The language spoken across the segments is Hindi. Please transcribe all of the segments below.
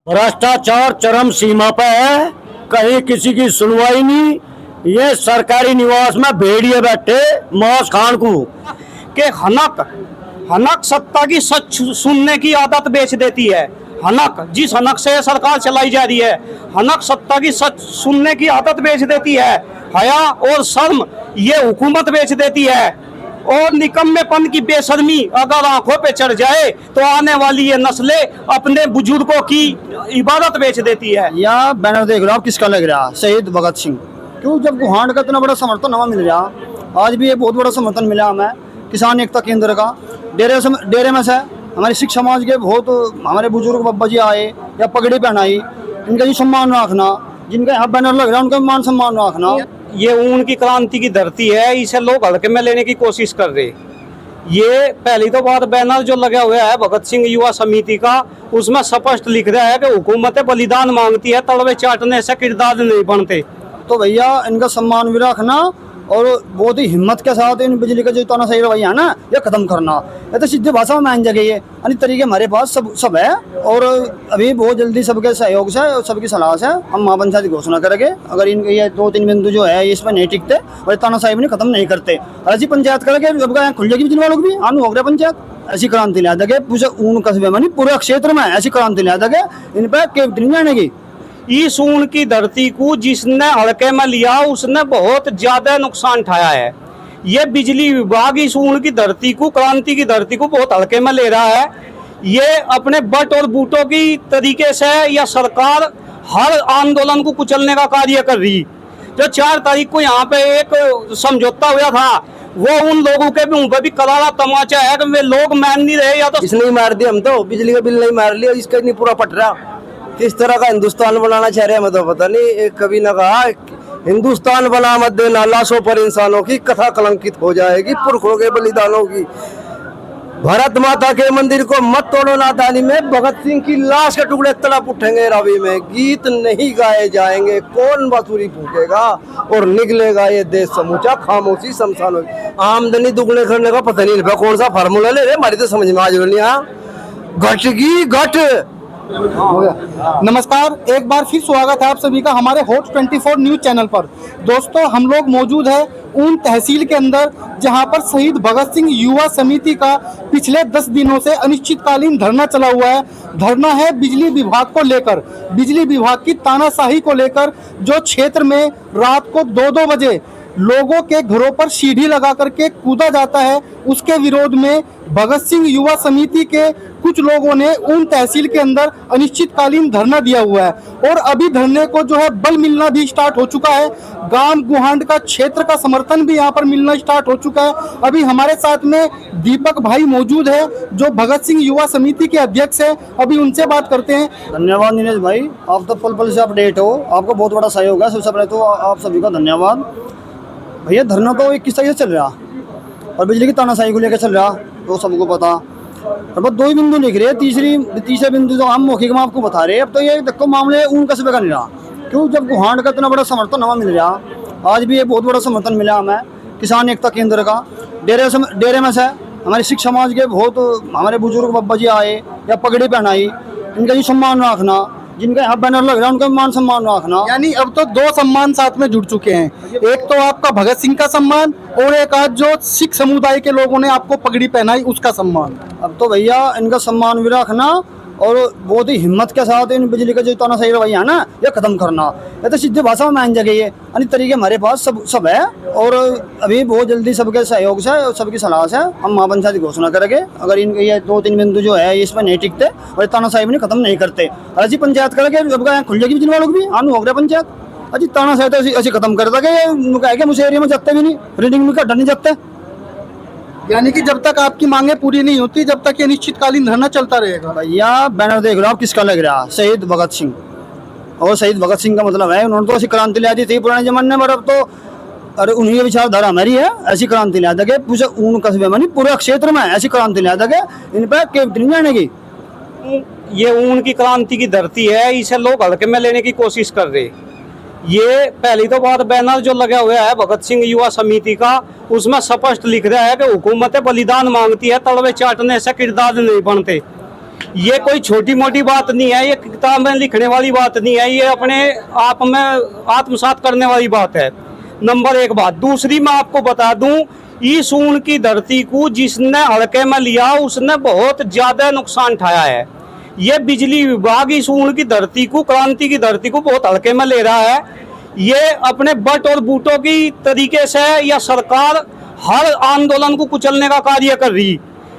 भ्रष्टाचार चरम सीमा पर है, कहीं किसी की सुनवाई नहीं। ये सरकारी निवास में भेड़िए बैठे मांस खान को कि हनक हनक सत्ता की सच सुनने की आदत बेच देती है। हनक जिस हनक से सरकार चलाई जा रही है, हनक सत्ता की सच सुनने की आदत बेच देती है। हया और शर्म ये हुकूमत बेच देती है। और निकम्मेपन की बेशर्मी अगर आंखों पे चढ़ जाए तो आने वाली ये नस्लें अपने बुजुर्गों की इबादत बेच देती है। या बैनर देख रहे हो आप, किसका लग रहा? शहीद भगत सिंह। क्यों? जब गुहांड का इतना बड़ा समर्थन हमें मिल रहा, आज भी ये बहुत बड़ा समर्थन मिला हमें किसान एकता केंद्र का। डेरे में से हमारे सिख समाज के बहुत हमारे बुजुर्ग बब्बा जी आए या पगड़ी पहनाई, इनका भी सम्मान रखना, जिनका यहाँ बैनर लग रहा है उनका मान सम्मान रखना। ये ऊन की क्रांति की धरती है, इसे लोग हल्के में लेने की कोशिश कर रहे। ये पहली तो बात, बैनर जो लगा हुआ है भगत सिंह युवा समिति का, उसमें स्पष्ट लिख रहा है कि हुकूमत बलिदान मांगती है, तलवे चाटने से किरदार नहीं बनते। तो भैया इनका सम्मान भी रखना और बहुत ही हिम्मत के साथ इन बिजली का जो तानाशाही रवैया है ना, ये खत्म करना। ये तो सीधे भाषा में मान जगह ये अन्य तरीके हमारे पास सब है। और अभी बहुत जल्दी सबके सहयोग से और सबकी सलाह से हम महापंचायत की घोषणा करेंगे। अगर इनके ये 2-3 बिंदु जो है इसमें नहीं टिकते और तानाशाही भी खत्म नहीं करते, ऐसी पंचायत करके अब खुल जाएगी बिजली वालों की भी आनू हो गया पंचायत। ऐसी क्रांति ला देंगे पूरे ऊन कस्बे में, पूरे क्षेत्र में ऐसी क्रांति ला देंगे, इन पर केवल जाने की। इस ऊन की धरती को जिसने हल्के में लिया उसने बहुत ज्यादा नुकसान उठाया है। ये बिजली विभाग इस ऊन की धरती को, क्रांति की धरती को बहुत हल्के में ले रहा है। ये अपने बट और बूटों की तरीके से या सरकार हर आंदोलन को कुचलने का कार्य कर रही। जो 4 तारीख को यहाँ पे एक समझौता हुआ था, वो उन लोगों के भी ऊपर भी करारा तमाचा है कि वे लोग मान नहीं रहे, या तो इसने मार दिया, हम तो बिजली का बिल नहीं मार लिया, इसका नहीं पूरा पट रहा। किस तरह का हिंदुस्तान बनाना चाह रहे हैं, मतलब पता नहीं। एक कवि ने कहा, हिंदुस्तान बना मत देना, लाशों पर इंसानों की कथा कलंकित हो जाएगी, पुरखों के बलिदानों की। भारत माता के मंदिर को मत तोड़ो नादानी में, भगत सिंह की लाश के टुकड़े तड़प उठेंगे रवि में। गीत नहीं गाए जाएंगे, कौन बांसुरी फूकेगा और निकलेगा ये देश समूचा खामोशी शमशानों की। आमदनी दुगने करने का पता नहीं कौन सा फार्मूला ले रहे, हमारी तो समझ में आज नहीं। घट की घट हो गया। नमस्कार, एक बार फिर स्वागत है आप सभी का हमारे हॉट 24 न्यूज चैनल पर। दोस्तों, हम लोग मौजूद है ऊन तहसील के अंदर, जहां पर शहीद भगत सिंह युवा समिति का पिछले 10 दिनों से अनिश्चितकालीन धरना चला हुआ है। धरना है बिजली विभाग को लेकर, बिजली विभाग की तानाशाही को लेकर, जो क्षेत्र में रात को 2-2 बजे लोगों के घरों पर सीढ़ी लगा करके कूदा जाता है, उसके विरोध में भगत सिंह युवा समिति के कुछ लोगों ने ऊन तहसील के अंदर अनिश्चितकालीन धरना दिया हुआ है। और अभी धरने को जो है बल मिलना भी स्टार्ट हो चुका है। गांव गुहांड का क्षेत्र का समर्थन भी यहां पर मिलना स्टार्ट हो चुका है। अभी हमारे साथ में दीपक भाई मौजूद है, जो भगत सिंह युवा समिति के अध्यक्ष है। अभी उनसे बात करते हैं। धन्यवाद नीलेश भाई, आप तो पल पल से अपडेट हो, आपको बहुत बड़ा सहयोग है। सबसे पहले तो आप सभी का धन्यवाद। भैया धरना तो 21 तारीख से चल रहा और बिजली की तानाशाही को लेकर चल रहा, तो सबको पता। और बस 2 ही बिंदु लिख रहे हैं, तीसरे बिंदु तो हम मौखिक में आपको बता रहे हैं। अब तो ये देखो मामले ऊन कस्बे का नहीं रहा। क्यों? जब गुहांड का इतना बड़ा समर्थन हमें मिल रहा, आज भी ये बहुत बड़ा समर्थन मिला हमें किसान एकता केंद्र का। डेरे में से हमारे सिख समाज के बहुत हमारे बुजुर्ग बब्बा जी आए या पगड़ी पहनाई, इनका भी सम्मान रखना, जिनका यहाँ बैनर लग रहा है उनका मान सम्मान रखना। यानी अब तो 2 सम्मान साथ में जुड़ चुके हैं, एक तो आपका भगत सिंह का सम्मान और एक आज जो सिख समुदाय के लोगों ने आपको पगड़ी पहनाई उसका सम्मान। अब तो भैया इनका सम्मान भी रखना और बहुत ही हिम्मत के साथ इन बिजली का जो तानाशाही रवैया है ना, ये खत्म करना। ये तो सीधे भाषा में मान जगह ये अन्य तरीके हमारे पास सब है। और अभी बहुत जल्दी सबके सहयोग से और सबकी सलाह से हम महापंचायत की घोषणा करेंगे। अगर इनके ये 2-3 बिंदु जो है इसमें नहीं टिकते और तानाशाही भी खत्म नहीं करते, ऐसी पंचायत करके अब खुल जाएगी बिजली वालों की भी आनू हो गया पंचायत। अजी तानाशाही तो ऐसी खत्म कर देंगे, मुझे एरिया में जाते भी नहीं, रीडिंग में घटा नहीं जाते। यानी कि जब तक आपकी मांगे पूरी नहीं होती, जब तक ये निश्चितकालीन धरना चलता रहेगा। भैया बैनर देख रहे हो आप, किसका लग रहा? शहीद भगत सिंह। और शहीद भगत सिंह का मतलब है उन्होंने तो ऐसी क्रांति ला दी थी पुराने जमाने में, अब तो अरे उन्हीं की विचारधारा हमारी है। ऐसी क्रांति ला देंगे पूरे ऊन कस्बे में, पूरे क्षेत्र में ऐसी क्रांति ला देंगे, इन पर केवल जाने की। ये ऊन की क्रांति की धरती है, इसे लोग हल्के में लेने की कोशिश कर रहे। ये पहली तो बात, बैनर जो लगा हुआ है भगत सिंह युवा समिति का, उसमें स्पष्ट लिख रहा है कि हुकूमत बलिदान मांगती है, तलवे चाटने से किरदार नहीं बनते। ये कोई छोटी मोटी बात नहीं है, ये किताब में लिखने वाली बात नहीं है, ये अपने आप में आत्मसात करने वाली बात है। नंबर एक बात। दूसरी मैं आपको बता दूं, इस ऊन की धरती को जिसने हल्के में लिया उसने बहुत ज्यादा नुकसान उठाया है। ये बिजली विभाग इस ऊन की धरती को, क्रांति की धरती को बहुत हल्के में ले रहा है। ये अपने बट और बूटों की तरीके से या सरकार हर आंदोलन को कुचलने का कार्य कर रही।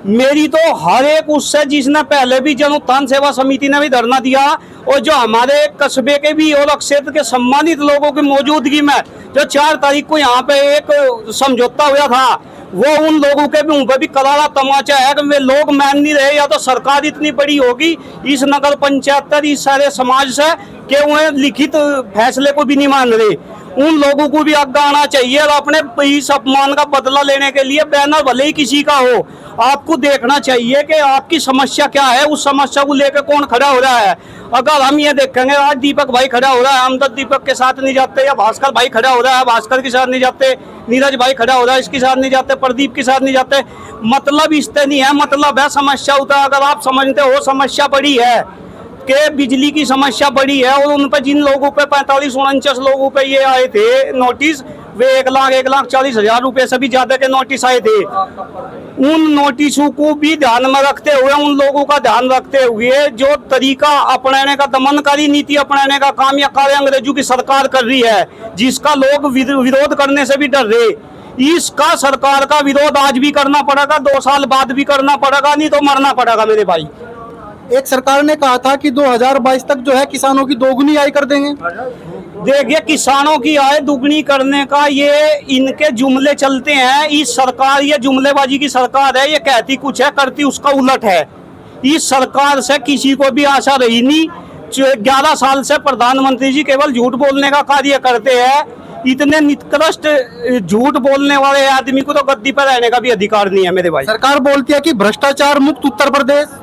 मेरी तो हर एक उससे, जिसने पहले भी जन उत्थान सेवा समिति ने भी धरना दिया और जो हमारे कस्बे के भी और क्षेत्र के सम्मानित लोगों की मौजूदगी में जो 4 तारीख को यहाँ पे एक समझौता हुआ था, वो उन लोगों के भी ऊपर भी करारा तमाचा है कि वे लोग मान नहीं रहे, या तो सरकार इतनी बड़ी होगी इस नगर पंचायत, इस सारे समाज से, कि उन्हें लिखित फैसले को भी नहीं मान रहे। उन लोगों को भी आगे आना चाहिए और अपने इस अपमान का बदला लेने के लिए बैनर भले ही किसी का हो, आपको देखना चाहिए कि आपकी समस्या क्या है, उस समस्या को लेकर कौन खड़ा हो रहा है। अगर हम ये देखेंगे आज दीपक भाई खड़ा हो रहा है, हम तो दीपक के साथ नहीं जाते, या भास्कर भाई खड़ा हो रहा है भास्कर के साथ नहीं जाते, नीरज भाई खड़ा हो रहा है इसके साथ नहीं जाते, प्रदीप के साथ नहीं जाते, मतलब इससे नहीं है, मतलब है समस्या होता है। अगर आप समझते हो समस्या बड़ी है कि बिजली की समस्या बड़ी है, और उन पर जिन लोगों पे 45-49 लोगों पे ये आए थे नोटिस, वे 1,40,000 रुपए से भी ज्यादा के नोटिस आए थे। उन नोटिसों को भी ध्यान में रखते हुए, उन लोगों का ध्यान रखते हुए जो तरीका अपनाने का, दमनकारी नीति अपनाने का काम या कार्य अंग्रेजों की सरकार कर रही है, जिसका लोग विरोध करने से भी डर रहे, इसका सरकार का विरोध आज भी करना पड़ेगा, 2 साल बाद भी करना पड़ेगा, नहीं तो मरना पड़ेगा मेरे भाई। एक सरकार ने कहा था कि 2022 तक जो है किसानों की दोगुनी आय कर देंगे। देखिए, किसानों की आय दुगनी करने का ये इनके जुमले चलते हैं। इस सरकार, ये जुमलेबाजी की सरकार है, ये कहती कुछ है करती उसका उलट है। इस सरकार से किसी को भी आशा रही नहीं। 11 साल से प्रधानमंत्री जी केवल झूठ बोलने का कार्य करते हैं। इतने निकृष्ट झूठ बोलने वाले आदमी को तो गद्दी पर रहने का भी अधिकार नहीं है मेरे भाई। सरकार बोलती है कि भ्रष्टाचार मुक्त उत्तर प्रदेश।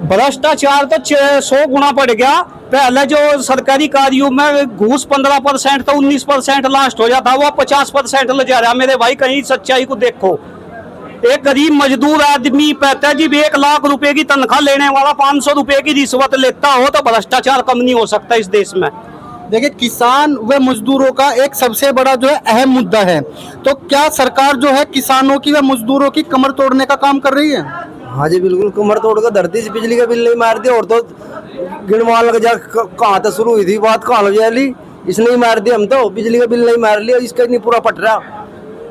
भ्रष्टाचार तो 100 गुना बढ़ गया। पहले जो सरकारी कार्यों में घूस 15% तो 19% लास्ट हो जाता, वो 50% ले जा रहा मेरे भाई। कहीं सच्चाई को देखो, एक गरीब मजदूर आदमी पैता जी 1 लाख रुपए की तनख्वाह लेने वाला 500 रुपए की रिश्वत लेता हो तो भ्रष्टाचार कम नहीं हो सकता इस देश में। देखिए, किसान व मजदूरों का एक सबसे बड़ा जो है अहम मुद्दा है, तो क्या सरकार जो है किसानों की व मजदूरों की कमर तोड़ने का काम कर रही है? हाँ जी बिल्कुल, कमर तोड़ कर धरती से बिजली का बिल नहीं मार दिया। और तो गिनवान लग जा, कहाँ तक शुरू हुई थी बात, कहाँ लग जाए, इसने ही मार दिया। हम तो बिजली का बिल नहीं मार लिया, इसका नहीं पूरा पट रहा।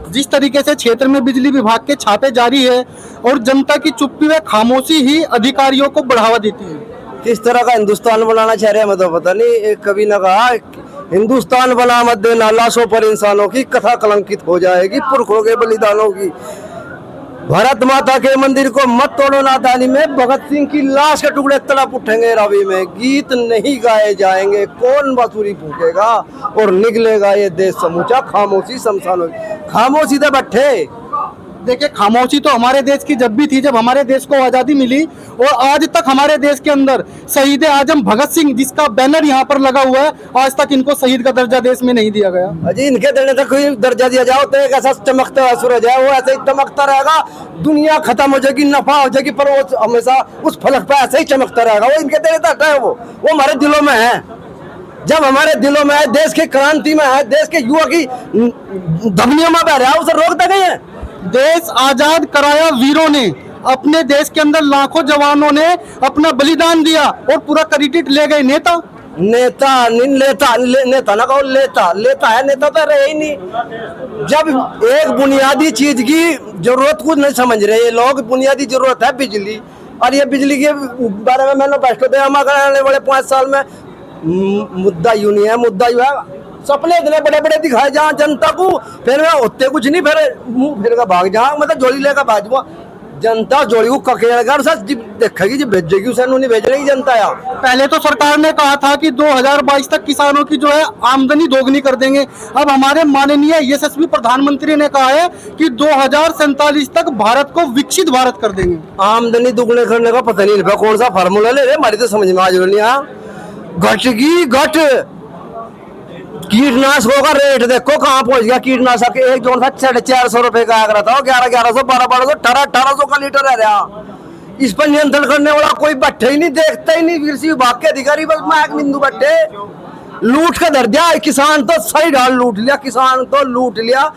जिस तरीके से क्षेत्र में बिजली विभाग के छापे जारी है और जनता की चुप्पी व खामोशी ही अधिकारियों को बढ़ावा देती है। किस तरह का हिंदुस्तान बनाना चाह रहे हैं मैं तो पता नहीं। एक कवि ने कहा, हिंदुस्तान बना मत देना, लाशों पर इंसानों की कथा कलंकित हो जाएगी, पुरखों के बलिदानों की। भारत माता के मंदिर को मत तोड़ो नादानी में, भगत सिंह की लाश के टुकड़े तड़प उठेंगे रवि में। गीत नहीं गाए जाएंगे, कौन बांसुरी फूकेगा और निकलेगा ये देश समूचा। खामोशी शमशान होगी, खामोशी तो बैठे। देखिए, खामोशी तो हमारे देश की जब भी थी, जब हमारे देश को आज़ादी मिली, और आज तक हमारे देश के अंदर शहीद आजम भगत सिंह, जिसका बैनर यहाँ पर लगा हुआ है, आज तक इनको शहीद का दर्जा देश में नहीं दिया गया। अजी इनके देने तक कोई दर्जा दिया जाओ तो एक ऐसा चमकता हुआ सूरज है, वो ऐसे ही चमकता रहेगा। दुनिया खत्म हो जाएगी, नफा हो जाएगी, पर वो हमेशा उस फलक पे ऐसे ही चमकता रहेगा। वो इनके देने तक है, वो हमारे दिलों में है। जब हमारे दिलों में है, देश की क्रांति में है, देश के युवा की धमनियों में बह रहा है, उसे रोकते नहीं है। देश आजाद कराया वीरों ने, अपने देश के अंदर लाखों जवानों ने अपना बलिदान दिया, और पूरा क्रेडिट ले गए नेता। नेता नहीं लेता, नेता ना कहो, लेता है, नेता तो रहे ही नहीं। जब एक बुनियादी चीज की जरूरत को नहीं समझ रहे ये लोग, बुनियादी जरूरत है बिजली, और ये बिजली के बारे में मैंने बैठो थे, हमारे आने वाले 5 साल में मुद्दा यूं नहीं है, मुद्दा यूं है। सपने इतने बड़े बड़े दिखाए जहाँ जनता को, फिर मैं होते कुछ नहीं, फिर मुंह फिर का भाग जहाँ, मतलब जोड़ी लेकर भाग जाऊँ। जनता जोड़ी को ककेड़कर सच देखेगी, जो भेजेगी उसे नहीं भेज रही जनता। यार पहले तो सरकार ने कहा था कि 2022 तक किसानों की जो है आमदनी दोगुनी कर देंगे। अब हमारे माननीय यशस्वी प्रधानमंत्री ने कहा है कि 2047 तक भारत को विकसित भारत कर देंगे। आमदनी दोगुनी करने का पता नहीं कौन सा फार्मूला ले रहे, हमारी तो समझ में आज नहीं। घटगी घट, कीटनाशकों का रेट देखो कहाँ पहुंच गया। कीटनाशक एक जोन था 450 रुपए का आग रहा था, 1100, 1200, 1800 का लीटर रह रहा। इस पर नियंत्रण करने वाला कोई बैठे ही नहीं, देखता ही नहीं। कृषि विभाग के अधिकारी बस महक बिंदु बैठे, लूट का दर्जा। किसान तो सही ढाल लूट लिया, किसान तो लूट लिया,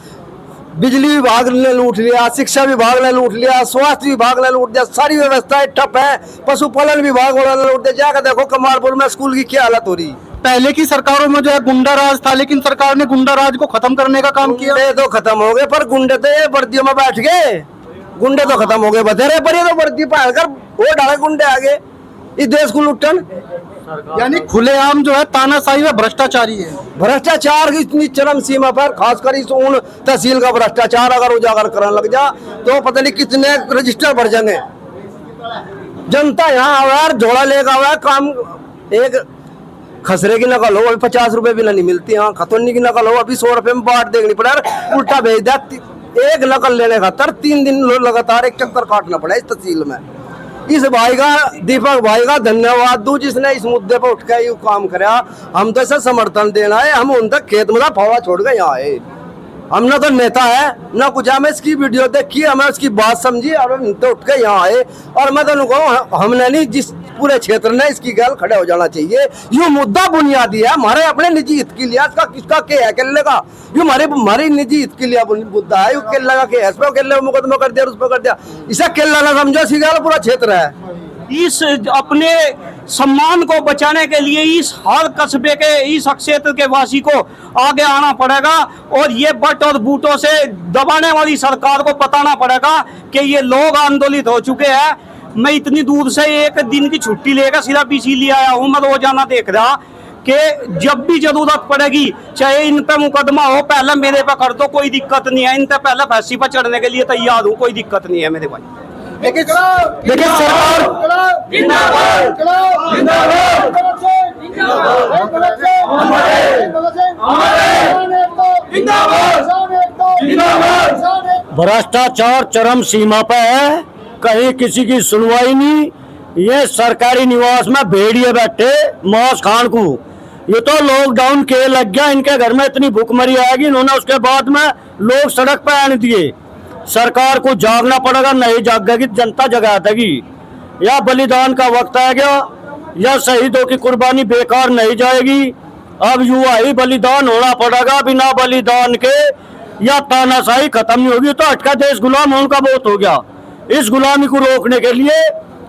बिजली विभाग ने लूट लिया, शिक्षा विभाग ने लूट लिया, स्वास्थ्य विभाग ने लूट दिया, सारी व्यवस्थाएं ठप है। पशुपालन विभाग वाला ने लूट दिया। जाकर देखो कमालपुर में स्कूल की क्या हालत हो रही। पहले की सरकारों में जो है गुंडा राज था, लेकिन सरकार ने गुंडा राज को खत्म करने का काम किया। गुंडे तो खत्म हो गए, पर गुंडे तो ये वर्दियों में बैठ गए। गुंडे तो खत्म हो गए बतेरे, पर ये तो वर्दी पहन कर वो डाले गुंडे आगे इस देश को लुटन। यानी खुलेआम जो है तानाशाही व भ्रष्टाचारी है। भ्रष्टाचार की इतनी चरम सीमा पर, खासकर इस उन तहसील का भ्रष्टाचार अगर उजागर करने लग जा तो पता नहीं कितने रजिस्टर भर जाएंगे। जनता यहाँ आवार झोला लेकर आवा, काम एक खसरे की नकल हो अभी 50 रुपए भी नहीं मिलती, हाँ खतौनी की नकल हो अभी 100 रुपए में बाट देखनी पड़े, उल्टा भेज दिया। एक नकल लेने खातर 3 दिन लगातार एक चक्कर काटना पड़ा इस तहसील में। इस भाई का, दीपक भाई का धन्यवाद दूं जिसने इस मुद्दे पर उठ के ये काम कराया। हम तो इसे समर्थन देना है, हम उन तक खेत में फावड़ा छोड़ के यहाँ आए। हम ना तो नेता है ना कुछ, हमें इसकी वीडियो देखी, हमें उसकी बात समझी और हम तो उठ के यहाँ आए। और मैं तो कहूँ हमने नहीं, जिस पूरे क्षेत्र ने इसकी गल खड़े हो जाना चाहिए। ये मुद्दा बुनियादी है हमारे अपने निजी हित के लिए। इसका किसका क्या है केले का, ये हमारी निजी हित के लिए मुद्दा है। ये केला का क्या है, इस पर केले मुकदमा कर दिया, उस पर कर दिया। इसे केला ना समझो, इसी गल पूरा क्षेत्र है। इस अपने सम्मान को बचाने के लिए इस हर कस्बे के, इस क्षेत्र के वासी को आगे आना पड़ेगा और ये बट और बूटों से दबाने वाली सरकार को बताना पड़ेगा कि ये लोग आंदोलित हो चुके हैं। मैं इतनी दूर से एक दिन की छुट्टी लेकर सिर्फ इसीलिए आया हूँ। मैं रोजाना देख रहा कि जब भी जरूरत पड़ेगी, चाहे इन पे मुकदमा हो, पहले मेरे पे कर दो, कोई दिक्कत नहीं है। इन पे पहले फांसी पर चढ़ने के लिए तैयार हूँ, कोई दिक्कत नहीं है मेरे भाई। देखिए सरकार भ्रष्टाचार चरम सीमा पर है, कहीं किसी की सुनवाई नहीं। ये सरकारी निवास में भेड़िए बैठे मौस खान को, ये तो लॉकडाउन के लग गया, इनके घर में इतनी भूखमरी आएगी, इन्होंने उसके बाद में लोग सड़क पर आने दिए। सरकार को जागना पड़ेगा, नहीं जागेगी जनता जगा देगी। या बलिदान का वक्त आ गया, या शहीदों की कुर्बानी बेकार नहीं जाएगी। अब युवा ही बलिदान होना पड़ेगा, बिना बलिदान के या तानाशाही खत्म नहीं होगी। तो अटका देश गुलाम होने का बहुत हो गया। इस गुलामी को रोकने के लिए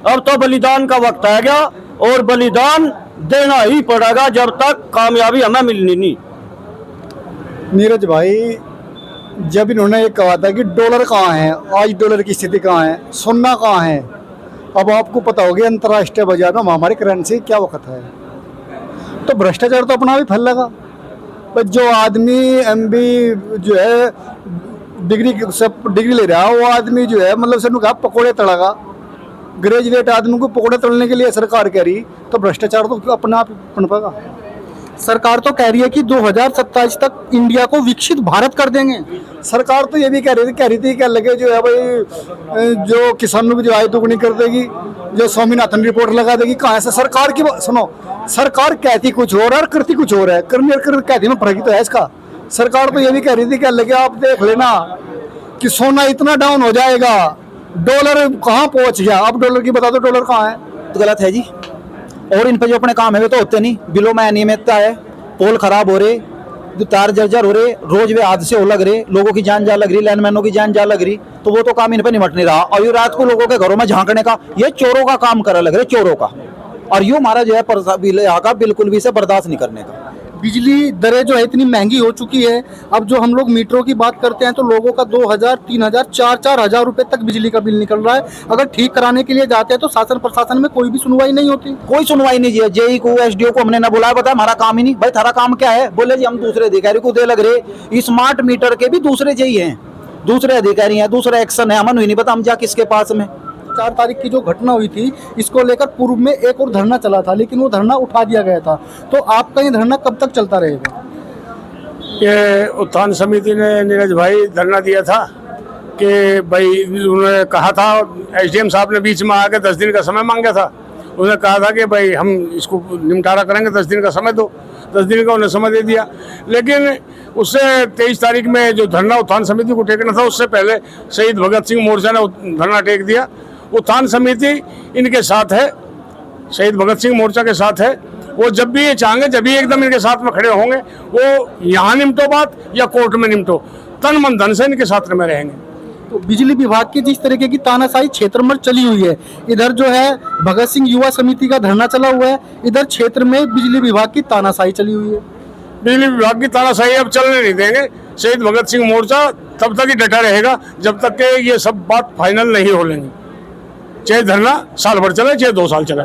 अब तो बलिदान का वक्त आ गया और बलिदान देना ही पड़ेगा जब तक कामयाबी हमें मिलनी नहीं। नीरज भाई, जब इन्होंने ये कहा था कि डॉलर कहाँ है, आज डॉलर की स्थिति कहाँ है, सोना कहाँ है, अब आपको पता होगा अंतर्राष्ट्रीय बाजार में हमारी करेंसी क्या वक्त है। तो भ्रष्टाचार तो अपना भी फैल लगा। पर जो आदमी MB जो है डिग्री ले रहा है, वो आदमी जो है मतलब सिर्फ कहा पकौड़े तड़ेगा। ग्रेजुएट आदमी को पकौड़े तलने के लिए सरकार कह रही, तो भ्रष्टाचार तो अपना आप पनपेगा। सरकार तो कह रही है कि 2027 तक इंडिया को विकसित भारत कर देंगे। सरकार तो ये भी कह रही थी क्या लगे जो है भाई, जो किसानों की जो आय दोगुनी कर देगी, जो स्वामीनाथन रिपोर्ट लगा देगी। कहाँ से सरकार की सुनो, सरकार कहती कुछ और है, करती कुछ और है। करनी और कहती में फर्क तो है इसका। सरकार तो ये भी कह रही थी क्या लगे, आप देख लेना कि सोना इतना डाउन हो जाएगा, डॉलर कहाँ पहुंच गया। अब डॉलर की बता दो, डॉलर कहाँ है। तो गलत है जी। और इन पे जो अपने काम है वे तो होते नहीं। बिलों में अनियमितता है, पोल खराब हो रहे, जो तार जर्जर हो रहे, रोज वे हादसे हो लग रहे, लोगों की जान जा लग रही, लाइनमैनों की जान जा लग रही। तो वो तो काम इन पे निमट नहीं रहा। और ये रात को लोगों के घरों में झांकने का, ये चोरों का काम करा लग रहे, चोरों का। और यूँ हमारा जो है यहाँ का बिल्कुल भी इसे बर्दाश्त नहीं करने का। बिजली दरें जो है इतनी महंगी हो चुकी है। अब जो हम लोग मीटरों की बात करते हैं तो लोगों का 2000, 3000, 4-4 रुपए तक बिजली का बिल निकल रहा है। अगर ठीक कराने के लिए जाते हैं तो शासन प्रशासन में कोई भी सुनवाई नहीं होती। कोई सुनवाई नहीं है। जेई को, SDO को हमने ना बुलाया, बताया हमारा काम ही नहीं। भाई थारा काम क्या है? बोले जी हम दूसरे अधिकारी को दे लग रहे। स्मार्ट मीटर के भी दूसरे जेई हैं, दूसरे अधिकारी हैं, दूसरा एक्शन है, हमें नहीं पता हम जा किसके पास में। 4 तारीख की जो घटना हुई थी, इसको लेकर पूर्व में एक और धरना चला था, लेकिन वो धरना उठा दिया गया था। तो आपका ये धरना कब तक चलता रहेगा? ये उत्थान समिति ने नीरज भाई धरना दिया था कि भाई उन्होंने कहा था, SDM साहब ने बीच में आके 10 दिन का समय मांगा था। उन्होंने कहा था कि भाई हम इसको निपटारा करेंगे, 10 दिन का समय दो। 10 दिन का उन्हें समय दे दिया। लेकिन उससे 23 तारीख में जो धरना उत्थान समिति को टेकना था, उससे पहले शहीद भगत सिंह मोर्चा ने धरना टेक दिया। उत्थान समिति इनके साथ है, शहीद भगत सिंह मोर्चा के साथ है। वो जब भी ये चाहेंगे, जब भी एकदम इनके साथ में खड़े होंगे, वो यहाँ निपटो बात या कोर्ट में निपटो, तन मन धन से इनके साथ में रहेंगे। तो बिजली विभाग की जिस तरीके की तानाशाही क्षेत्र में चली हुई है, इधर जो है भगत सिंह युवा समिति का धरना चला हुआ है, इधर क्षेत्र में बिजली विभाग की तानाशाही चली हुई है। बिजली विभाग की तानाशाही अब चलने नहीं देंगे। शहीद भगत सिंह मोर्चा तब तक ही डटा रहेगा जब तक के ये सब बात फाइनल नहीं हो लेंगी, चाहे धरना साल भर चले चाहे 2 साल चले।